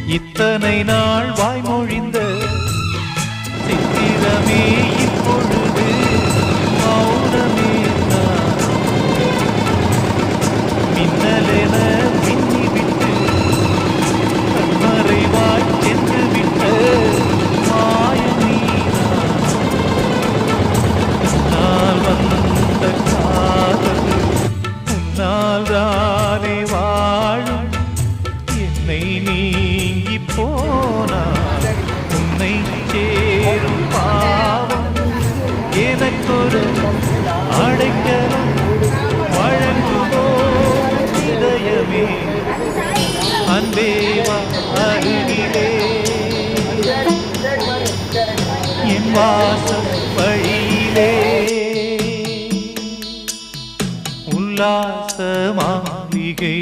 இத்தனை நாள் வாய்மொழிந்த சித்திரமே இப்பொழுது மௌனமே தான். மின்னலென மின்னிவிட்டு கண்மறைவாய் சென்று விட்ட மாயம் நீதான். உன்னால் வந்த காதல் உன்னால் தானே வாழும். என்னை நீங்கி போனார் உன்னை சேரும் பாவம். எனக்கொரு அடைக்கலம் வழங்குமோ இதயமே. அன்பேவா அருகிலே என் வாசல் வழியிலே. உல்லாச மாளிகை